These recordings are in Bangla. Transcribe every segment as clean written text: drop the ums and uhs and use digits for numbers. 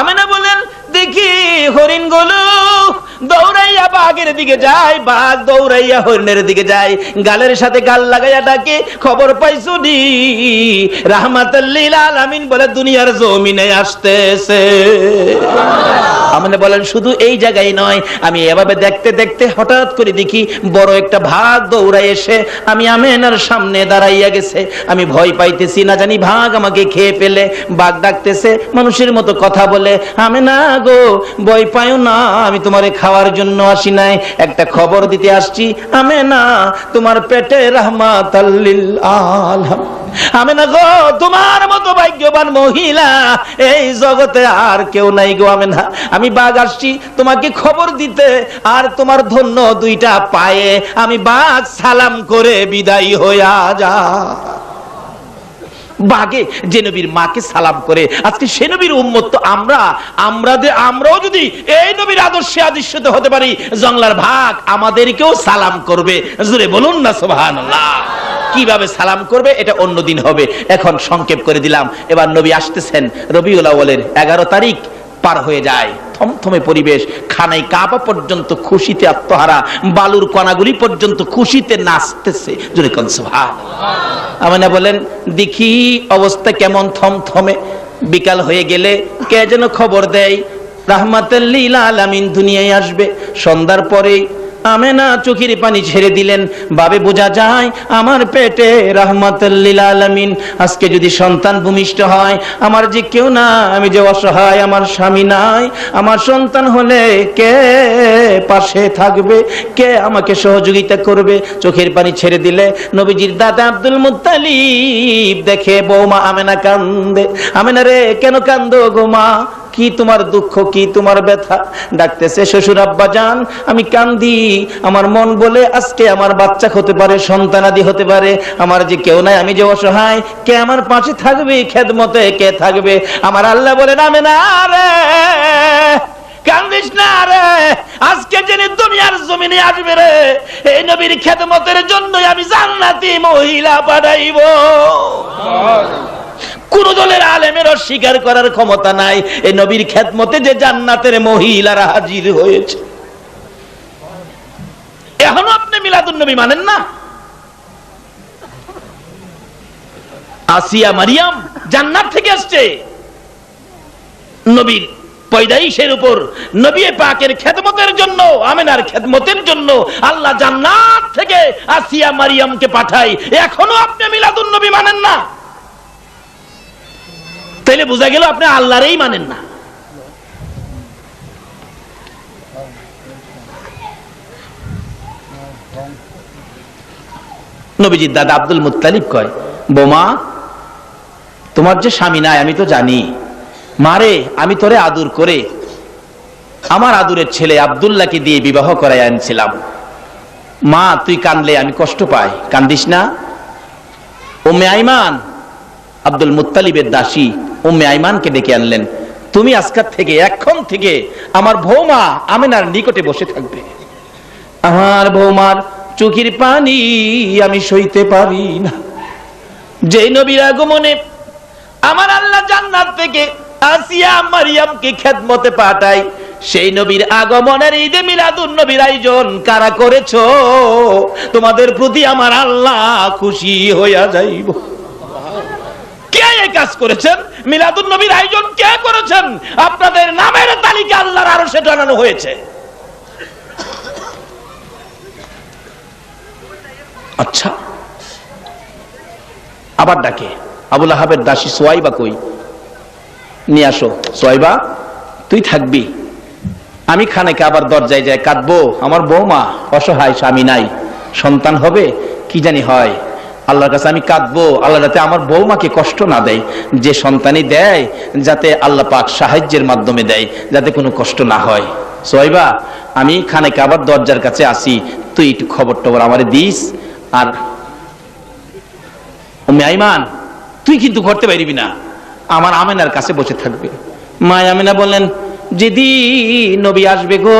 আমেনা বলেন দেখি হরিণগুলো দৌড়াইয়া বাঘের দিকে যায়, বাঘ দৌড়াইয়া হরিণের দিকে যায়, গালের সাথে গাল লাগাইয়া ডাকে খবর পাইছো নি রাহমাতুল লিল আলামিন বলে দুনিয়ার জমিনে আসতেছে। আমেনা বলেন শুধু এই জায়গায় নয়, আমি এভাবে দেখতে দেখতে হঠাৎ করে দেখি বড় একটা ভাগ দৌড়ায় এসে আমি আমেনার সামনে দাঁড়াইয়া গেছে। আমি ভয় পাইতেছি, না জানি ভাগ আমাকে খেয়ে ফেলে। বাঘ ডাকতেছে মানুষের মতো কথা বলে, আমেনা গো ভয় পায়ো না, আমি তোমারে খাওয়ার জন্য আসি নাই, একটা খবর দিতে আসছি। আমেনা তোমার পেটে রাহমাতুল লিল আলামিন। আমেনা গো তোমার মতো ভাগ্যবান মহিলা এই জগতে আর কেউ নাই গো আমেনা। আমি বাঘ আসছি তোমাকে খবর দিতে, আর তোমার ধন্য দুইটা পায়ে আমি বাঘ সালাম করে বিদায় হইয়া যা। বাঘে যে নবীর মাকে সালাম করে, আজকে সে নবীর উম্মত তো আমরাও যদি এই নবীর আদর্শে আদিষ্যিত হতে পারি, জংলার ভাগ আমাদেরকেও সালাম করবে। জোরে বলুন না সুবহানাল্লাহ। কিভাবে সালাম করবে এটা অন্যদিন হবে, এখন সংক্ষেপ করে দিলাম। এবার নবী আসতেছেন, রবিউল আউয়ালের 11 তারিখ পার হয়ে যায়, থমথমে পরিবেশ, খানাই কাবা পর্যন্ত খুশিতে আত্মহারা, বালুর কণাগুলি পর্যন্ত খুশিতে নাচতেছে। জোরে কোন সুবহানাল্লাহ। আমেনা বলেন দেখি অবস্থা কেমন, থমথমে। বিকাল হয়ে গেলে কে যেন খবর দেয় রাহমাতুল লিল আলামিন দুনিয়ায় আসবে। সন্ধ্যার পরে আমেনা চোখের পানি ছেড়ে দিলেন, ভাবে বোঝা যায় আমার পেটে রাহমাতুল লিল আলামিন। আজকে যদি সন্তান ভূমিষ্ঠ হয়, আমার যে কেউ না, আমি যে অসহায়, আমার স্বামী নাই, আমার সন্তান হলে কে পাশে থাকবে, কে আমাকে সহযোগিতা করবে? চোখের পানি ছেড়ে দিলে নবীজির দাদা আব্দুল মুত্তালিব দেখে বৌমা আমেনা কান্দে। আমেনা রে কেন কান্দো গো মা, কি তোমার দুঃখ, কি তোমার ব্যথা? ডাকতেছে শ্বশুর আব্বা জান আমি কান্দি, আমার মন বলে আজকে আমার বাচ্চা হতে পারে, সন্তানাদি হতে পারে, আমার যে কেউ নাই, আমি যে অসহায়, কে আমার পাশে থাকবে, খেদমতে কে থাকবে? আমার আল্লাহ বলেন আমেনা রে কান্দিস না রে, আজকে যিনি দুনিয়ার জমিনে আসবে রে, এই নবীর খেদমতের জন্য আমি জান্নাতি মহিলা পাঠাইব। কোন দলের আলেমের অস্বীকার করার ক্ষমতা নাই, এই নবীর খেদমতে যে জান্নাতের মহিলারা হাজির হয়েছে। এখনো আপনি মিলাদুন নবী মানেন না? আসিয়া মারিয়াম জান্নাত থেকে আসছে, নবীর পয়দাইশের উপর নবী পাকের খেদমতের জন্য, আমেনার খেদমতের জন্য আল্লাহ জান্নাত থেকে আসিয়া মারিয়ামকে পাঠায়। এখনো আপনি মিলাদুন নবী মানেন না? তাইলে বোঝা গেল আপনি আল্লাহরই মানেন না। নবীজির দাদা আব্দুল মুত্তালিব কয় বোমা তোমার যে স্বামী নাই আমি তো জানি, মারে আমি তোরে আদর করে আমার আদরের ছেলে আব্দুল্লাহকে দিয়ে বিবাহ করাই আনছিলাম, মা তুই কানলে আমি কষ্ট পাই, কান্দিস না। উম্মে আইমান আব্দুল মুত্তালিবের দাসী উম্মে আইমানকে ডেকে আনলেন, তুমি আজকের থেকে এখন থেকে আমার বৌমা আমেনার নিকটে বসে থাকবে। আমার বৌমার চোখের পানি আমি সইতে পারি না। যে নবীর আগমনে আমার আল্লাহ জান্নাত থেকে আসিয়া মারিয়ামকে খেদমতে পাঠায়, সেই নবীর আগমনের ঈদে মিলাদুন নবীর আয়োজন কারা করেছো? তোমাদের প্রতি আমার আল্লাহ খুশি হইয়া যাইব। কে এই কাজ করেছেন? মিলাদুন নবীর আয়োজন কে করেছেন? আপনাদের নামের তালিকা আল্লাহর আরশে টানানো হয়েছে। আচ্ছা, আবার ডাকে আবুল আহাবের দাসী সোয়াইবা কই, নিয়ে আসো। সোয়াইবা তুই থাকবি, আমি খানেকে আবার দরজায় যায় কাঁদবো, আমার বৌমা অসহায়, স্বামী নাই, সন্তান হবে কি জানি হয়, আল্লাহর কাছে আমি কাঁদবো, আল্লাহ যাতে আমার বৌমাকে কষ্ট না দেয়, যে সন্তানই দেয় যাতে আল্লাহ পাক সাহায্যের মাধ্যমে দেয়, যাতে কোনো কষ্ট না হয়। সোয়াইবা আমি খানেকে আবার দরজার কাছে আসি, তুই একটু খবর টবর আমারে দিস। আর উম্মে আইমান তুই কিন্তু করতে পারবি না, আমার আমেনার কাছে বসে থাকবে। মা আমেনা বললেন যেদিন নবী আসবে গো,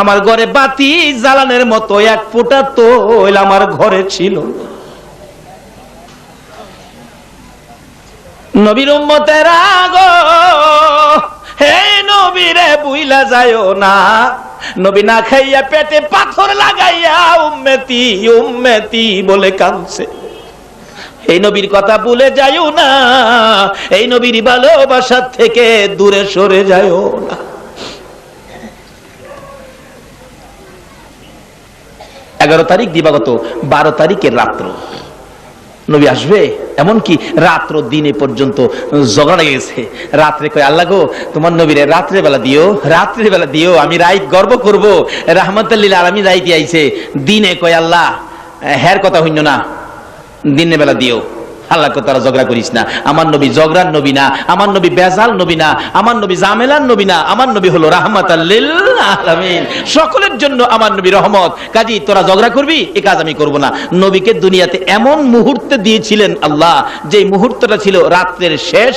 আমার ঘরে বাতি জ্বালানোর মতো এক ফোঁটা তৈল আমার ঘরে ছিল। নবীর উম্মতেরা গো, হে যায়ও না, নবী না খাইয়া পেটে পাথর লাগাইয়া উম্মতি উম্মতি বলে কাঁদছে। এই নবীর কথা ভুলে যাইও না, এই নবীর ভালোবাসা থেকে দূরে সরে যাইও না। এগারো তারিখ দিবাগত, 12 তারিখের রাত্র নবী আসবে, এমনকি রাত্র দিনে পর্যন্ত ঝগড়া গেছে। রাত্রে কয় আল্লাহ গো তোমার নবীরে রাত্রে বেলা দিও, রাত্রে বেলা দিও, আমি রাইত গর্ব করব, রাহমাতুল লিল আলামিন রাইতে আইছে। দিনে কয় আল্লাহ হের কথা হইল না, দিনে বেলা দিও। আল্লাহ কো তারা ঝগড়া করিস না, আমার নবী ঝগড়ার নবী না, আমার নবী বেজাল নবী না, আমার নবী জামেলার নবী না, আমার নবী হলো রাহমাতাল লিল আলামিন, সকলের জন্য আমার নবী রহমত। কাজী তোরা ঝগড়া করবি, এই কাজ আমি করব না। নবীকে দুনিয়াতে এমন মুহূর্তে দিয়েছিলেন আল্লাহ, যে মুহূর্তটা ছিল রাত্রের শেষ,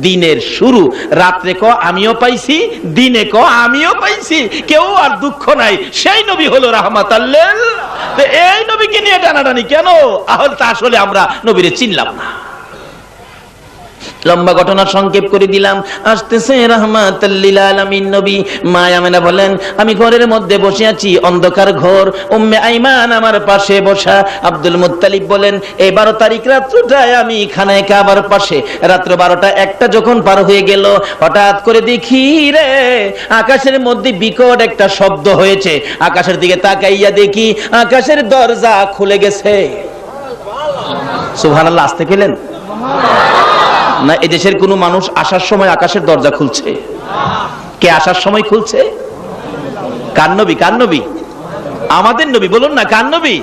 দিনের শুরু। রাত্রে ক আমিও পাইছি, দিনে ক আমিও পাইছি, কেউ আর দুঃখ নাই। সেই নবী হলো রাহমাতাল লিল। তো এই নবীকে নিয়ে টানাটানি কেন? আসলে আমরা নবীরে চিনলাম না। লম্বা ঘটনা সংক্ষেপ করে দিলাম। আসতেছে রাহমাতুল লিল আলামিন নবী। মা আমেনা বলেন আমি ঘরের মধ্যে বসে আছি, অন্ধকার ঘর, উম্মে আইমান আমার পাশে বসা। আব্দুল মুত্তালিব বলেন এই 12 তারিখ রাত্রটায় আমি খানায় কাবার পাশে। রাত্র 12টা 1টা যখন পার হয়ে গেল, হঠাৎ করে দেখি রে আকাশের মধ্যে বিকট একটা শব্দ হয়েছে। আকাশের দিকে তাকাইয়া দেখি আকাশের দরজা খুলে গেছে। সুবহানাল্লাহ। আসতে গেলেন না? এই দেশের কোন মানুষ আসার সময় আকাশের দরজা খুলছে? কে আসার সময় খুলছে? কার নবী? কার নবী? আমাদের নবী। বলুন না কার নবী?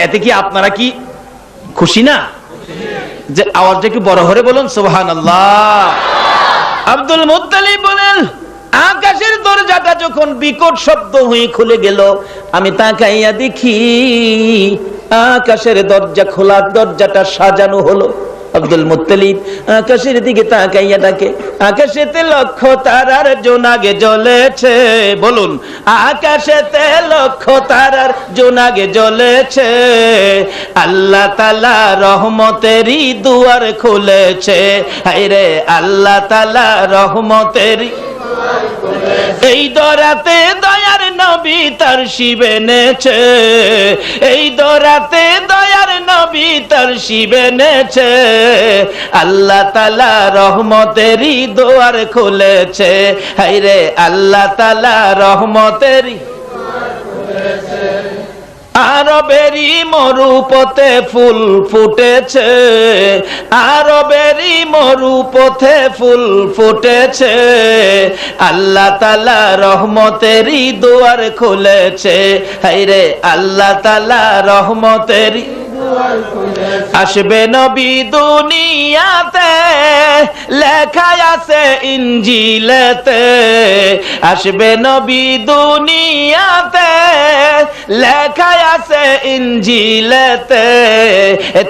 এতে কি আপনারা কি খুশি না? যে আওয়াজটা একটু বড় করে বলুন সুবহানাল্লাহ। আব্দুল মুত্তালিব বলেন আকাশের দরজাটা যখন বিকট শব্দ হয়ে খুলে গেল, আমি তাকাইয়া দেখি আকাশের দরজা খোলা, দরজাটা সাজানো হলো। আব্দুল মুত্তালিব আকাশের দিকে তাকাইয়া ডাকে আকাশেতে লক্ষ তারার জোনাগে জ্বলেছে। বলুন আকাশেতে লক্ষ তারার জোনাগে জ্বলেছে, আল্লাহ তাআলা রহমতেরই দুয়ার খুলেছে। হায়রে আল্লাহ তাআলা রহমতেরই এই দরাতে দয়ার নবী তার শিবে নেছে, এই দরাতে দয়ার নবী তার শিবে নেছে, আল্লাহ তাআলা রহমতেরই দুয়ার খুলেছে। হায়রে আল্লাহ তাআলা রহমতেরই। আরবেরই মরুপথে ফুল ফুটেছে, আরবেরই মরুপথে ফুল ফুটেছে, আল্লাহ তাআলা রহমতেরই দুয়ার খুলেছে। হায়রে আল্লাহ তাআলা রহমতেরই। আসবে নবী দুনিয়াতে লেখা আছে ইনজিলেতে, আসবে নবী দুনিয়াতে লেখা আছে ইনজিলেতে,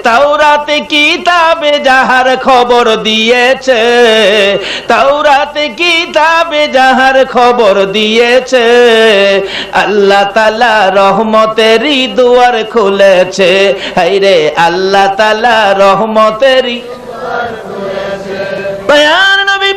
তাওরাত কিতাবে যাহার খবর দিয়েছে, তাওরাত কিতাবে যাহার খবর দিয়েছে, আল্লাহ তাআলা রহমতেরই দুয়ার খুলেছে। হায়রে আল্লাহ তাআলা রহমতেরই। মায়ার নবী,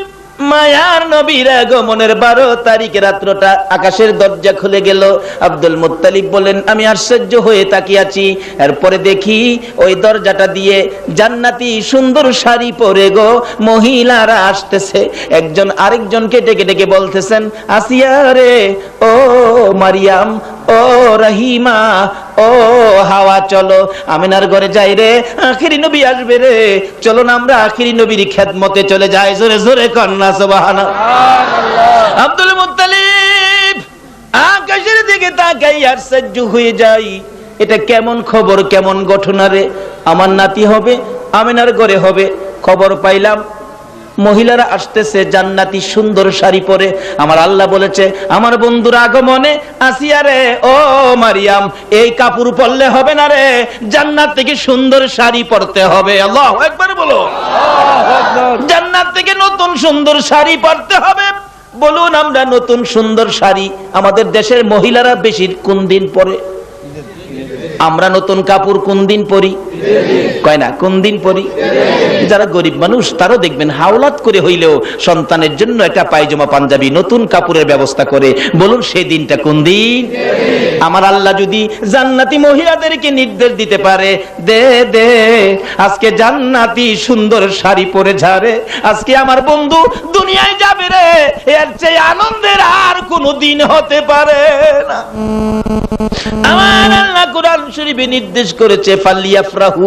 মায়ার নবীর আগমনের 12 তারিখ রাত্রটা আকাশের দরজা খুলে গেল। আব্দুল মুত্তালিব বলেন আমি আশ্চর্য হয়ে তাকিয়ে আছি। এরপরে দেখি ওই দরজাটা দিয়ে জান্নাতি সুন্দর শাড়ি পরে গো মহিলারা আসতেছে। একজন আরেকজনকে ডেকে ডেকে বলতেছেন আসিয়া রে, ও মারিয়াম, ও রহিমা, ও হাওয়া, চলো আমিনার ঘরে যাই রে, আখিরি নবী আসবে রে, চলো না আমরা আখিরি নবীর খেদমতে চলে যাই। জোরে জোরে কন্যা সুবহানাল্লাহ। আব্দুল মুত্তালিব আকাশের দিকে তাকাই আশ্চর্য হয়ে যাই, এটা কেমন খবর, কেমন ঘটনা রে? আমার নাতি হবে, আমিনার ঘরে হবে। খবর পাইলাম মহিলারা আসতেছে জান্নাতি সুন্দর শাড়ি পরে। আমার আল্লাহ বলেছে আমার বন্ধুর আগমনে আসিয়া রে, ও মারিয়াম, এই কাপড় পরলে হবে না রে, জান্নাত থেকে সুন্দর শাড়ি পরতে হবে। আল্লাহু আকবার বলো। জান্নাত থেকে নতুন সুন্দর শাড়ি পরতে হবে। বলুন আমরা নতুন সুন্দর শাড়ি আমাদের দেশের মহিলারা বেশি কোন দিন পরে? আমরা নতুন কাপড় কোন দিন পরি? কয় না, কোন দিন পরি? যারা গরিব মানুষ তারও দেখবেন হাওলাত করে হইলেও সন্তানের জন্য একটা পায়জামা পাঞ্জাবি নতুন কাপড়ের ব্যবস্থা করে। বলুন সেই দিনটা কোন দিন? আমার আল্লাহ যদি জান্নাতি মহিলাদেরকে নির্দেশ দিতে পারে, দে দে আজকে জান্নাতি সুন্দর শাড়ি পরে ঝাড়ে, আজকে আমার বন্ধু দুনিয়ায় যাবে রে, এর চেয়ে আনন্দের আর কোনো দিন হতে পারে না। আমার আল্লাহ কোরআন শরীফে নির্দেশ করেছে ফালিয়াফরাহু,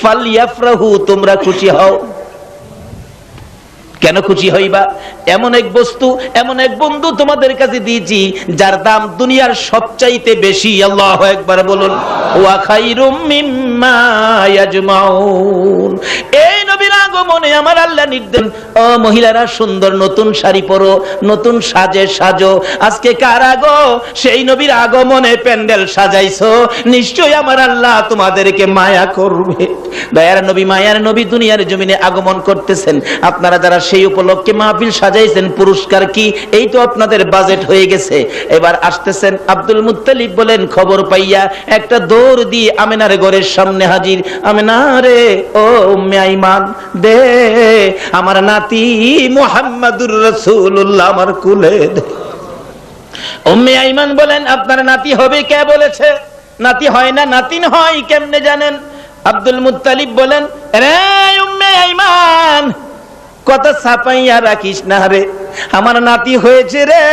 ফালিয়াফরাহু, তোমরা খুশি হও। কেন খুশি হইবা? এমন এক বস্তু, এমন এক বন্ধু তোমাদের কাছে দিয়েছি যার দাম দুনিয়ার সবচাইতে বেশি। আল্লাহু আকবার বলুন। ওয়া খায়রুম মিম্মা ইয়াজমাউন। এই নবীর আগমনে আমার আল্লাহ নির্দেশ, ও মহিলারা সুন্দর নতুন শাড়ি পরো, নতুন সাজে সাজো। আজকে কার আগো? সেই নবীর আগমনে প্যান্ডেল সাজাইছো, নিশ্চয়ই আমার আল্লাহ তোমাদেরকে মায়া করবে। দয়ার নবী, মায়ার নবী দুনিয়ার জমিনে আগমন করতেছেন। আপনারা যারা সেই উপলক্ষে মাহফিল সাজাইছেন, পুরস্কার কি? এই তো আপনাদের বাজেট হয়ে গেছে, এবার আসতেছেন। আব্দুল মুত্তালিব বলেন খবর পাইয়া একটা দৌড় দিয়ে আমেনার ঘরের সামনে হাজির। আমেনা রে, ও উম্মে আইমান, দে আমার নাতি মুহাম্মাদুর রাসূলুল্লাহ আমার কুলে দে। উম্মে আইমান বলেন আপনার নাতি হবে কে বলেছে? নাতি হয় না, নাতিন হয় কেমনে জানেন? আব্দুল মুত্তালিব বলেন, রে উম্মে আইমান, কথা ছাপাইয়া রাখিস না রে, আমার নাতি হয়েছে রে,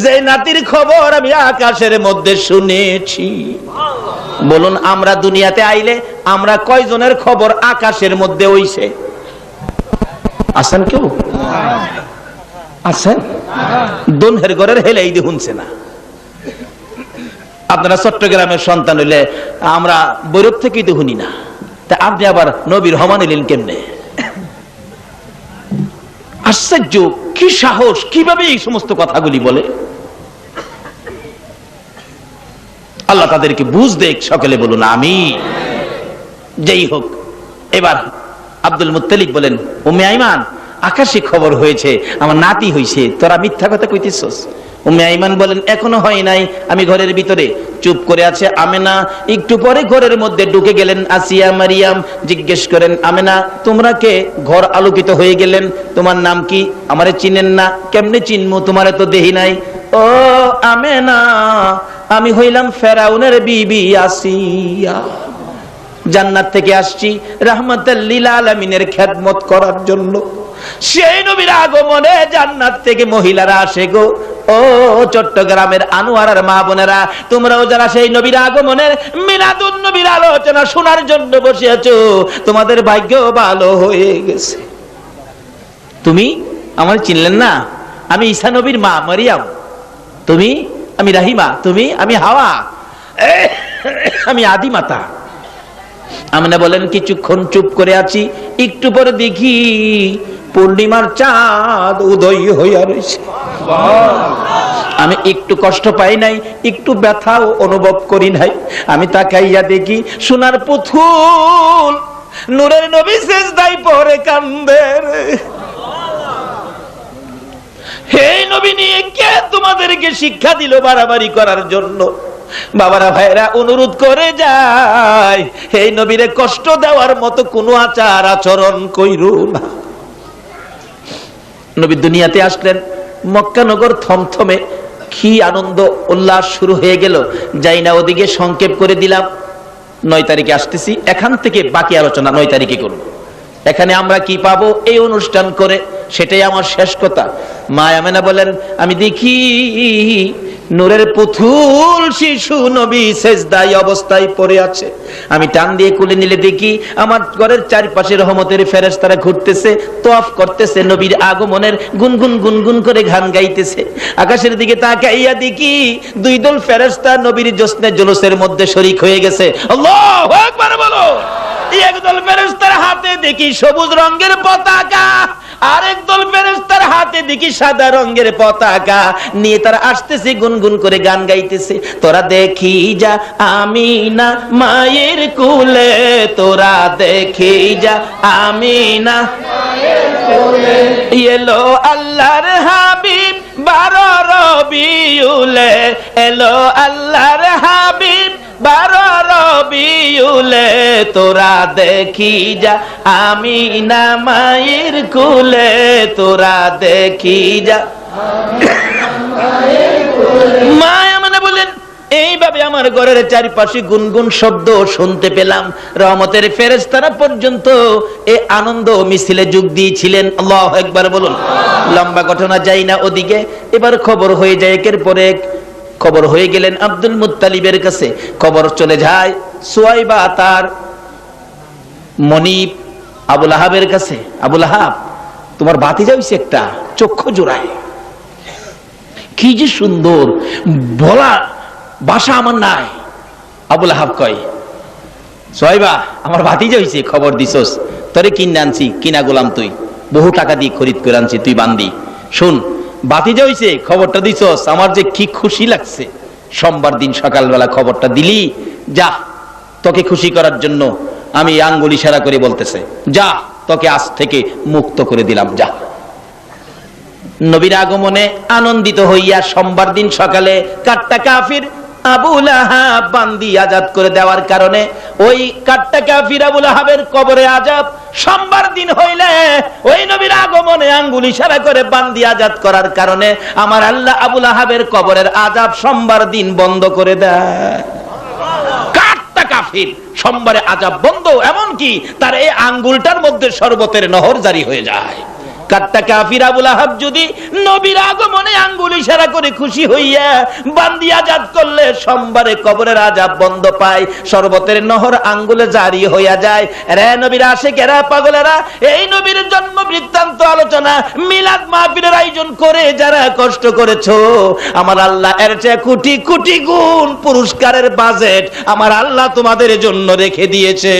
যে নাতির খবর আমি আকাশের মধ্যে শুনেছি। বলুন আমরা দুনিয়াতে আইলে আমরা কয়জনের খবর আকাশের মধ্যে হইছে? আছেন কেউ? আছেন? দোনহের ঘরের হেলেই দিয়ে শুনছে না। আপনারা চট্টগ্রামের সন্তান হইলে আমরা বৈরব থেকেই তো শুনি না, তা আপনি আবার নবীর হমান এলেন কেমনে? আশ্চর্য, কি সাহস, কিভাবে এই সমস্ত কথাগুলি বলে? আল্লাহ তাদেরকে বুঝ দেখ, সকলে বলুন আমিন। যেই হোক, এবার আব্দুল মুত্তালিব বলেন, উম্মে আইমান, আকাশে খবর হয়েছে আমার নাতি হইছে, তোরা মিথ্যা কথা কইতেছস। উম্মে আইমান বলেন এখনো হয় নাই, আমি ঘরের ভিতরে। চুপ করে আছে আমেনা। একটু পরে ঘরের মধ্যে ঢুকে গেলেন আসিয়া মারিয়াম। জিজ্ঞেস করেন, আমেনা তোমরা কে? ঘর আলোকিত হয়ে গেলেন। তোমার নাম কি? আমারে চিনেন না? কেমনে চিনমু, তোমারে তো দেখি নাই। ও আমেনা, আমি হইলাম ফেরাউনের বিবি আসিয়া, জান্নাত থেকে আসছি রাহমাতাল লিল আলামিনের খেদমত করার জন্য। সেই নবীর আগমনে জান্নাত থেকে মহিলারা আসে গো। ও চট্টগ্রামের আনোয়ারার মা বোনেরা, তোমরাও যারা সেই নবীর আগমনের মিলাদুন নবীর আলোচনা শোনার জন্য বসে আছো, তোমাদের ভাগ্য ভালো হয়ে গেছে। তুমি আমার চিনলেন না? আমি ঈসা নবীর মা মারিয়াম। তুমি? আমি রাহিমা। তুমি? আমি হাওয়া। আমি আদি মাতা। আমিনা বলেন কিছুক্ষণ চুপ করে আছি, একটু পরে দেখি পূর্ণিমার চাঁদ উদয় হইয়া রয়েছে। আমি একটু কষ্ট পাই নাই, একটু ব্যথাও অনুভব করি নাই। আমি তাকাইয়া দেখি সোনার পুতুল নূরের নবী সেজদায় পড়ে কান্দে। হে নবী নিয়ে কে তোমাদেরকে শিক্ষা দিল বাড়াবাড়ি করার জন্য? বাবারা ভাইরা অনুরোধ করে যায়, হে নবীরে কষ্ট দেওয়ার মতো কোনো আচার আচরণ কইরো না। নবী দুনিয়াতে আসলেন, মক্কা নগর থমথমে, কি আনন্দ উল্লাস শুরু হয়ে গেল। যাই না ওদিকে সংক্ষেপ করে দিলাম। 9 তারিখে আসতেছি, এখান থেকে বাকি আলোচনা 9 তারিখে করব। এখানে আমরা কি পাবো এই অনুষ্ঠান করে, সেটাই আমার শেষ কথা। মা আমেনা বলেন, আমি দেখি নূরের পুতুল শিশু নবী সেজদায় অবস্থায় পড়ে আছে। আমি টান দিয়ে কুলে নিলে দেখি আমার ঘরের চারপাশে রহমতের ফেরেশতারা ঘুরতেছে, তওয়াফ করতেছে, নবীর আগমনের গুনগুন গুনগুন করে গান গাইতেছে। আকাশের দিকে তাকাইয়া দেখি 2 দল ফেরেশতা নবীর জশ্নে জুলুসের মধ্যে শরীক হয়ে গেছে। আল্লাহু আকবার বলো। একদল ফেরেশতার হাতে দেখি সবুজ রঙের পতাকা, আরেক দল ফেরেশতার হাতে দেখি সাদা রঙের পতাকা নিয়ে তারা আসতেছে, গুনগুন করে গান গাইতেছে। তোরা দেখি যা আমিনা মায়ের কুলে, তোরা দেখি যা আমিনা মায়ের কুলে, এলো আল্লাহর হাবিব 12 রবিউলে, এলো আল্লাহর হাবিব 12 রবিউলে তোরা দেখি যা, আমিনা মায়ের কুলে তোরা দেখি যা। মা আমিনা বলেন, এইভাবে আমার ঘরের চারিপাশে গুনগুন শব্দ শুনতে পেলাম। রহমতের ফেরেশতারা পর্যন্ত এই আনন্দ মিছিলে যোগ দিয়েছিলেন। আল্লাহু আকবার বলুন। লম্বা ঘটনা যাই না ওদিকে, এবার খবর হয়ে যায়, একের পর এক খবর হয়ে গেলেন আব্দুল মুত্তালিবের কাছে। খবর চলে যায় সুয়াইবা তার মনিব আবুল আহাবের কাছে। আবুল আহাব, তোমার ভাতিজা হইছে একটা, চক্ষু জোড়ায়, কি যে সুন্দর, বলা ভাষা আমার নাই। আবুল আহাব কয়, সুয়াইবা আমার ভাতিজা হইছে, খবর দিছস, তোরে কিনে আনছি, কিনা গোলাম তুই, বহু টাকা দিয়ে খরিদ করে আনছি, তুই বান্দি। শুন, ভাতিজা হইছে, খবরটা দিছস, আমার যে কি খুশি লাগছে। সোমবার দিন সকালবেলা খবরটা দিলি, যা, তোকে খুশি করার জন্য আমি আঙ্গুল ইশারা করে বলতেছে, যা, তোকে আজ থেকে মুক্ত করে দিলাম, যা। নবীর আগমনে আনন্দিত হইয়া সোমবার দিন সকালে কাট্টা কাফির আবু লাহাব বান্দি আজাদ করে দেওয়ার কারণে ওই কাট্টা কাফির আবু লাহাবের কবরে আজাব সোমবার দিন হইলে ওই নবীর আগমনে আঙ্গুল ইশারা করে বান্দি আজাদ করার কারণে আমার আল্লাহ আবু লাহাবের কবরের আজাব সোমবার দিন বন্ধ করে দেয়। কাট্টা কাফির সোমবারে আজাব বন্ধ, এমন কি তার এই আঙ্গুলটার মধ্যে শরবতের নহর জারি হয়ে যায়। কাট্টা কাফির আবু লাহাব যদি নবীর আগমনে আঙ্গুল ইশারা করে খুশি হইয়া বান্দি আজাদ করলে সোমবারে কবরের আজাব বন্ধ পায়, শরবতের নহর আঙ্গুলে জারি হইয়া যায়। রে নবীর আশিকেরা, পাগলেরা, এই নবীর জন্ম বৃত্তান্ত আলোচনা মিলাদ মাহফিলের আয়োজন করে যারা কষ্ট করেছো, আমার আল্লাহ এর চেয়ে কোটি কোটি গুণ পুরস্কারের বাজেট আমার আল্লাহ তোমাদের জন্য রেখে দিয়েছে।